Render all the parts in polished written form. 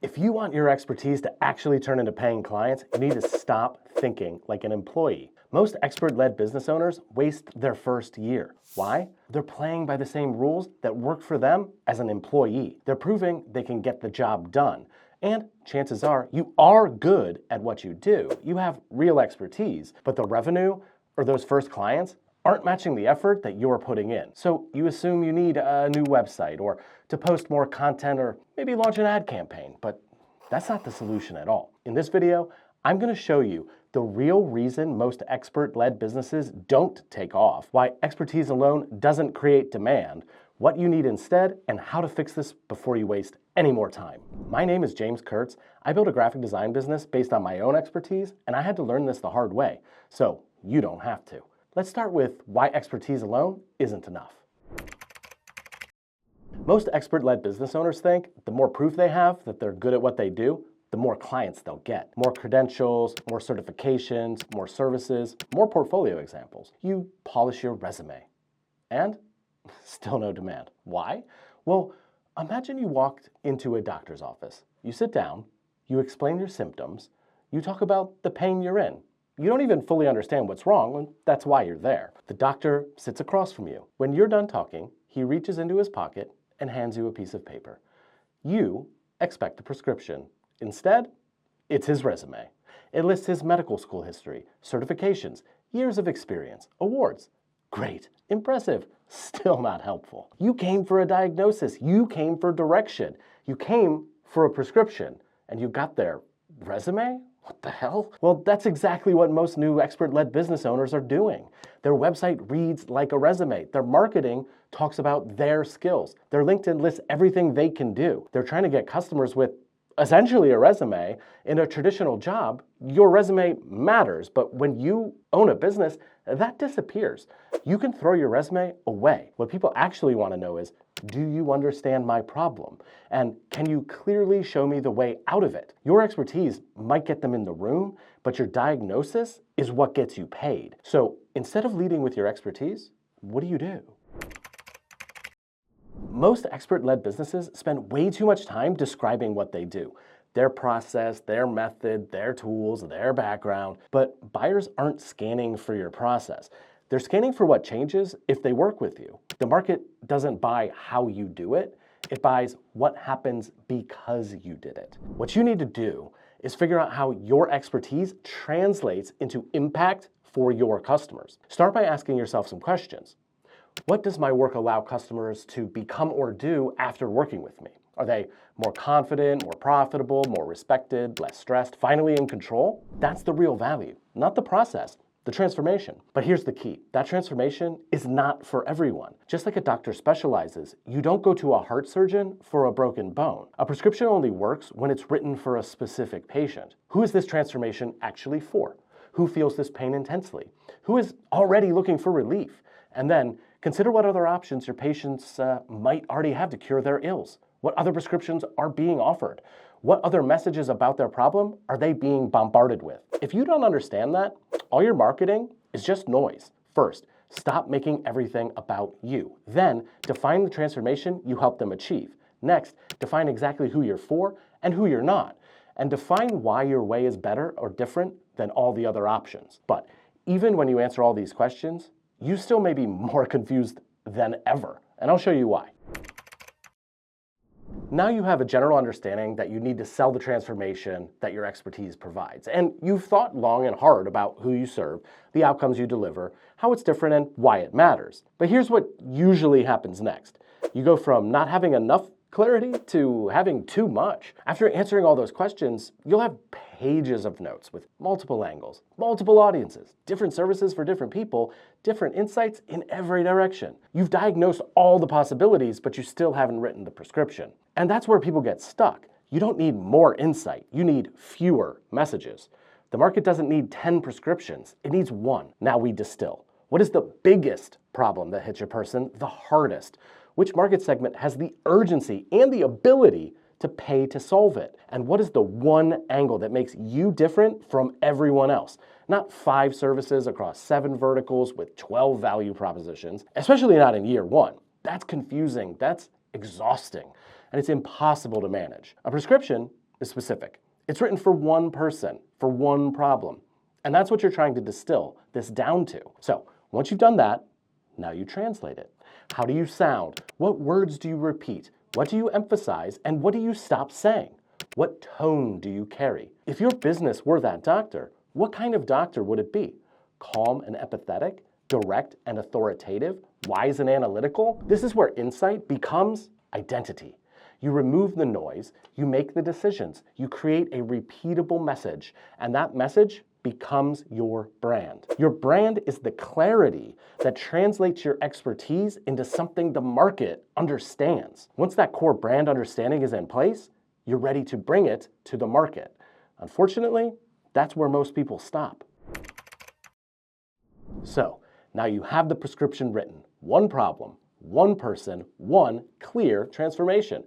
If you want your expertise to actually turn into paying clients, you need to stop thinking like an employee. Most expert-led business owners waste their first year. Why? They're playing by the same rules that work for them as an employee. They're proving they can get the job done. And chances are you are good at what you do. You have real expertise, but the revenue or those first clients aren't matching the effort that you're putting in. So you assume you need a new website or to post more content or maybe launch an ad campaign, but that's not the solution at all. In this video, I'm going to show you the real reason most expert-led businesses don't take off, why expertise alone doesn't create demand, what you need instead, and how to fix this before you waste any more time. My name is James Kurtz. I built a graphic design business based on my own expertise, and I had to learn this the hard way, so you don't have to. Let's start with why expertise alone isn't enough. Most expert-led business owners think the more proof they have that they're good at what they do, the more clients they'll get. More credentials, more certifications, more services, more portfolio examples. You polish your resume, and still no demand. Why? Well, imagine you walked into a doctor's office. You sit down, you explain your symptoms, you talk about the pain you're in. You don't even fully understand what's wrong, and that's why you're there. The doctor sits across from you. When you're done talking, he reaches into his pocket and hands you a piece of paper. You expect a prescription. Instead, it's his resume. It lists his medical school history, certifications, years of experience, awards. Great, impressive, still not helpful. You came for a diagnosis. You came for direction. You came for a prescription, and you got their resume? What the hell? Well, that's exactly what most new expert-led business owners are doing. Their website reads like a resume. Their marketing talks about their skills. Their LinkedIn lists everything they can do. They're trying to get customers with essentially a resume. In a traditional job, your resume matters, but when you own a business, that disappears. You can throw your resume away. What people actually want to know is, do you understand my problem? And can you clearly show me the way out of it? Your expertise might get them in the room, but your diagnosis is what gets you paid. So instead of leading with your expertise, what do? Most expert-led businesses spend way too much time describing what they do, their process, their method, their tools, their background, but buyers aren't scanning for your process. They're scanning for what changes if they work with you. The market doesn't buy how you do it, it buys what happens because you did it. What you need to do is figure out how your expertise translates into impact for your customers. Start by asking yourself some questions. What does my work allow customers to become or do after working with me? Are they more confident, more profitable, more respected, less stressed, finally in control? That's the real value, not the process, the transformation. But here's the key. That transformation is not for everyone. Just like a doctor specializes, you don't go to a heart surgeon for a broken bone. A prescription only works when it's written for a specific patient. Who is this transformation actually for? Who feels this pain intensely? Who is already looking for relief? And then consider what other options your patients might already have to cure their ills. What other prescriptions are being offered? What other messages about their problem are they being bombarded with? If you don't understand that, all your marketing is just noise. First, stop making everything about you. Then, define the transformation you help them achieve. Next, define exactly who you're for and who you're not. And define why your way is better or different than all the other options. But even when you answer all these questions, you still may be more confused than ever. And I'll show you why. Now you have a general understanding that you need to sell the transformation that your expertise provides. And you've thought long and hard about who you serve, the outcomes you deliver, how it's different, and why it matters. But here's what usually happens next. You go from not having enough clarity to having too much. After answering all those questions, you'll have pages of notes with multiple angles, multiple audiences, different services for different people, different insights in every direction. You've diagnosed all the possibilities, but you still haven't written the prescription. And that's where people get stuck. You don't need more insight. You need fewer messages. The market doesn't need 10 prescriptions. It needs one. Now we distill. What is the biggest problem that hits your person the hardest? Which market segment has the urgency and the ability to pay to solve it? And what is the one angle that makes you different from everyone else? Not 5 services across 7 verticals with 12 value propositions, especially not in year 1. That's confusing, that's exhausting, and it's impossible to manage. A prescription is specific. It's written for one person, for one problem. And that's what you're trying to distill this down to. So once you've done that, now you translate it. How do you sound? What words do you repeat? What do you emphasize? And what do you stop saying? What tone do you carry? If your business were that doctor, what kind of doctor would it be? Calm and empathetic? Direct and authoritative? Wise and analytical? This is where insight becomes identity. You remove the noise, you make the decisions, you create a repeatable message, and that message becomes your brand. Your brand is the clarity that translates your expertise into something the market understands. Once that core brand understanding is in place, you're ready to bring it to the market. Unfortunately, that's where most people stop. So, now you have the prescription written. One problem, one person, one clear transformation.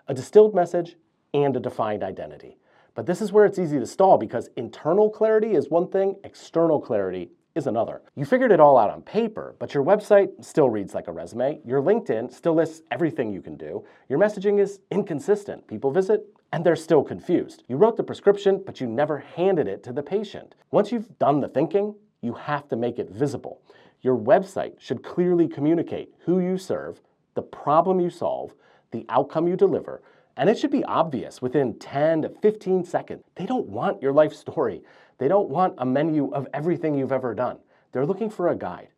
A distilled message and a defined identity. But this is where it's easy to stall because internal clarity is one thing, external clarity is another. You figured it all out on paper, but your website still reads like a resume. Your LinkedIn still lists everything you can do. Your messaging is inconsistent. People visit and they're still confused. You wrote the prescription, but you never handed it to the patient. Once you've done the thinking, you have to make it visible. Your website should clearly communicate who you serve, the problem you solve, the outcome you deliver, and it should be obvious within 10 to 15 seconds. They don't want your life story. They don't want a menu of everything you've ever done. They're looking for a guide.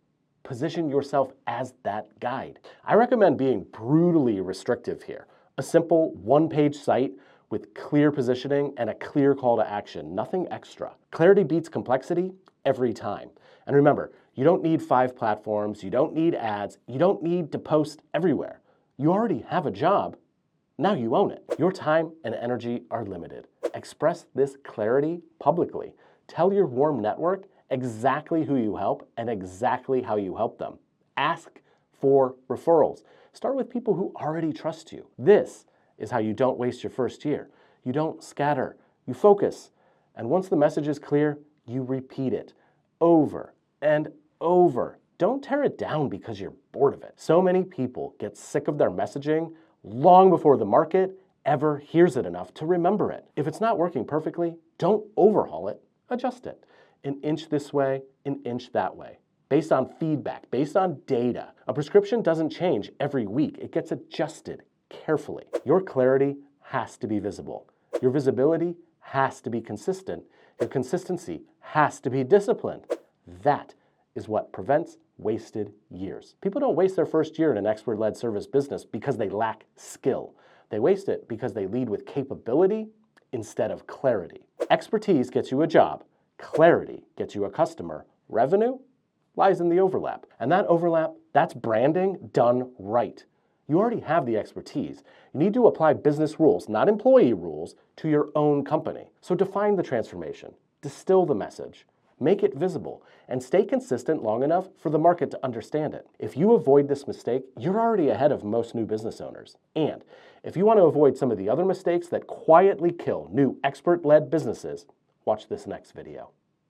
Position yourself as that guide. I recommend being brutally restrictive here. A simple one-page site with clear positioning and a clear call to action, nothing extra. Clarity beats complexity every time. And remember, you don't need 5 platforms, you don't need ads, you don't need to post everywhere. You already have a job. Now you own it. Your time and energy are limited. Express this clarity publicly. Tell your warm network exactly who you help and exactly how you help them. Ask for referrals. Start with people who already trust you. This is how you don't waste your first year. You don't scatter. You focus. And once the message is clear, you repeat it over and over. Don't tear it down because you're bored of it. So many people get sick of their messaging long before the market ever hears it enough to remember it. If it's not working perfectly, don't overhaul it, adjust it. An inch this way, an inch that way. Based on feedback, based on data. A prescription doesn't change every week. It gets adjusted carefully. Your clarity has to be visible. Your visibility has to be consistent. Your consistency has to be disciplined. That is what prevents wasted years. People don't waste their first year in an expert-led service business because they lack skill. They waste it because they lead with capability instead of clarity. Expertise gets you a job. Clarity gets you a customer. Revenue lies in the overlap. And that overlap, that's branding done right. You already have the expertise. You need to apply business rules, not employee rules, to your own company. So define the transformation, distill the message, make it visible, and stay consistent long enough for the market to understand it. If you avoid this mistake, you're already ahead of most new business owners. And if you want to avoid some of the other mistakes that quietly kill new expert-led businesses, watch this next video.